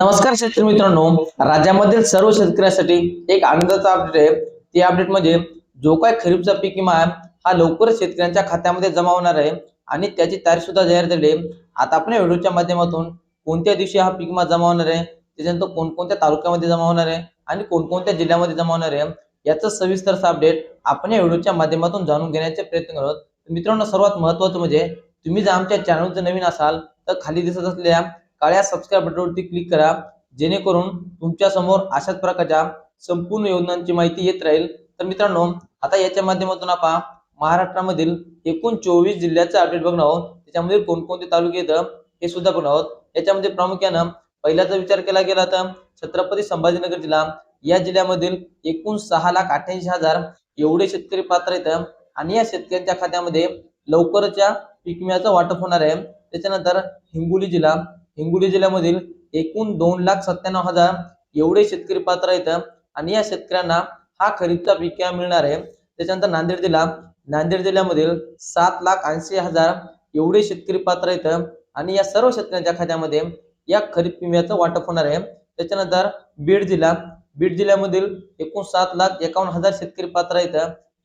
नमस्कार शेतकरी मित्रांनो, राज्यामधील सर्व शेतकऱ्यांसाठी एक आनंदाचा अपडेट आहे। ते अपडेट म्हणजे जो काय खरीपचा पीक विमा आहे हा लवकरच शेतकऱ्यांच्या खात्यामध्ये जमा होणार आहे आणि त्याची तारीख सुद्धा जाहीर झाली आहे। आता आपण या व्हिडिओच्या माध्यमातून कोणत्या दिवशी हा पीक विमा जमा होणार आहे, त्याच्यानंतर कोणकोणत्या तालुक्यामध्ये जमा होणार आहे आणि कोणकोणत्या जिल्ह्यामध्ये जमा होणार आहे याचं सविस्तर अपडेट आपण या व्हिडिओच्या माध्यमातून जाणून घेण्याचे प्रयत्न करत आहोत। मित्रांनो, सर्वात महत्त्वाचं म्हणजे तुम्ही जर आमच्या चॅनलवर नवीन असाल तर खाली दिसत असलेल्या काळ्या सबस्क्राइब बटनवरती क्लिक करा, जेणेकरून तुमच्या समोर अशाच प्रकारच्या संपूर्ण योजनांची माहिती येत राहील। तर मित्रांनो, आता याच्या माध्यमातून आपण महाराष्ट्रामधील एकूण 24 जिल्ह्याचे अपडेट बघणार आहोत। त्याच्यामध्ये कोणकोणते तालुके आहेत हे सुद्धा बघणार आहोत। याच्यामध्ये प्रामुख्याने पहिल्याचा विचार केला गेला तर छत्रपती संभाजीनगर जिल्हा, या जिल्ह्यामधील एकूण 6,88,000 एवढे शेतकरी पात्र आहेत आणि या शेतकऱ्यांच्या खात्यामध्ये लवकरच्या पीक विम्याचं वाटप होणार आहे। त्याच्यानंतर हिंगोली जिल्हा, हिंगोली जिल्ह्यामधील एकूण 2,97,000 एवढे शेतकरी पात्र आहेत आणि या शेतकऱ्यांना हा खरीपचा पीक विमा मिळणार आहे। त्याच्यानंतर नांदेड जिल्हा, नांदेड जिल्ह्यामधील 7,80,000 एवढे शेतकरी पात्र आहेत आणि या सर्व शेतकऱ्यांच्या खात्यामध्ये या खरीप विम्याचं वाटप होणार आहे। त्याच्यानंतर बीड जिल्हा, बीड जिल्ह्यामधील एकूण 7,51,000 शेतकरी पात्र आहेत,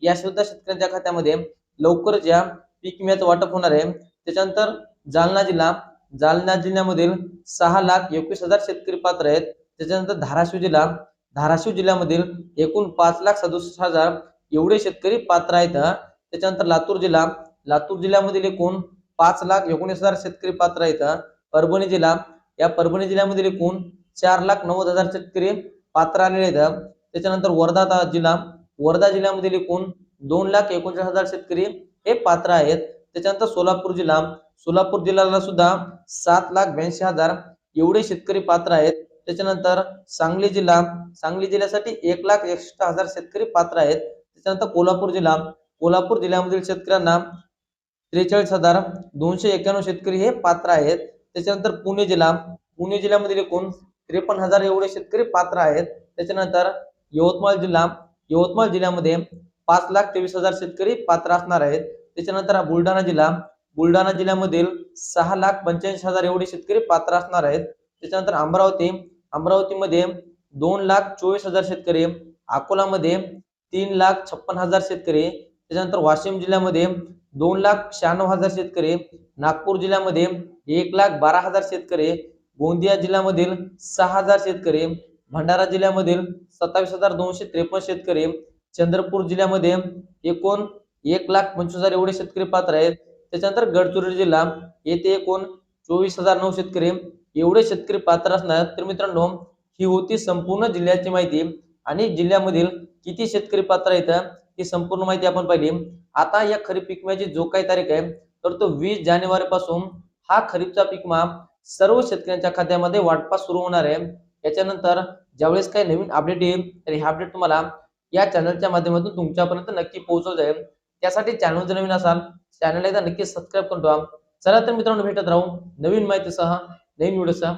या सुद्धा शेतकऱ्यांच्या खात्यामध्ये लवकरच या पीक विम्याचं वाटप होणार आहे। त्याच्यानंतर जालना जिल्हा, जालना जिल्ह्यामधील 6,21,000 शेतकरी पात्र आहेत। त्याच्यानंतर धाराशिव जिल्हा, धाराशिव जिल्ह्यामधील एकूण 5,67,000 एवढे शेतकरी पात्र आहेत। त्याच्यानंतर लातूर जिल्हा, लातूर जिल्ह्यामधील एकूण 5,19,000 शेतकरी पात्र आहेत। परभणी जिल्हा, या परभणी जिल्ह्यामधील एकूण 4,90,000 शेतकरी पात्र आलेले आहेत। त्याच्यानंतर वर्धा जिल्हा, वर्धा जिल्ह्यामधील एकूण 2,39,000 शेतकरी हे पात्र आहेत। त्याच्यानंतर सोलापूर जिल्हा, सोलापूर जिल्ह्याला सुद्धा 7,82,000 एवढे शेतकरी पात्र आहेत। त्याच्यानंतर सांगली जिल्हा, सांगली जिल्ह्यासाठी 1,61,000 शेतकरी पात्र आहेत। त्याच्यानंतर कोल्हापूर जिल्हा, कोल्हापूर जिल्ह्यामधील शेतकऱ्यांना 43,291 शेतकरी हे पात्र आहेत। त्याच्यानंतर पुणे जिल्हा, पुणे जिल्ह्यामधील एकूण 53,000 एवढे शेतकरी पात्र आहेत। त्याच्यानंतर यवतमाळ जिल्हा, यवतमाळ जिल्ह्यामध्ये 5,23,000 शेतकरी पात्र असणार आहेत। त्याच्यानंतर बुलढाणा जिल्हा, बुलढाणा जिल्ह्यामधील 6,85,000 एवढे शेतकरी पात्र असणार आहेत। त्याच्यानंतर अमरावती, अमरावतीमध्ये 2,24,000 शेतकरी, अकोलामध्ये 3,56,000 शेतकरी, त्याच्यानंतर वाशिम जिल्ह्यामध्ये 2,96,000 शेतकरी, नागपूर जिल्ह्यामध्ये 1,12,000 शेतकरी, गोंदिया जिल्ह्यामधील 6,000 शेतकरी, भंडारा जिल्ह्यामधील 27,253 शेतकरी, चंद्रपूर जिल्ह्यामध्ये एकूण 1,25,000 एवढे शेतकरी पात्र आहेत। त्याच्यानंतर गडचिरोली जिल्हा, येथे एकूण 24,009 शेतकरी एवढे शेतकरी पात्र असणार। तर मित्रांनो, ही होती संपूर्ण जिल्ह्याची माहिती आणि जिल्ह्यामधील किती शेतकरी पात्र आहेत ही संपूर्ण माहिती आपण पाहिली। आता या खरीप पीक विम्याची जो काही तारीख आहे तर तो 20 जानेवारी पासून हा खरीपचा पीक विमा सर्व शेतकऱ्यांच्या खात्यामध्ये वाटपास सुरू होणार आहे। याच्यानंतर ज्यावेळेस काही नवीन अपडेट येईल तर हे अपडेट तुम्हाला या चॅनलच्या माध्यमातून तुमच्यापर्यंत नक्की पोहोचवलं जाईल। त्यासाठी चॅनल जर नवीन असाल चॅनलला एकदा नक्की सबस्क्राइब करून ठेवा। चला तर मित्रांनो, भेटत राहू नवीन माहितीसह, नवीन व्हिडिओसह।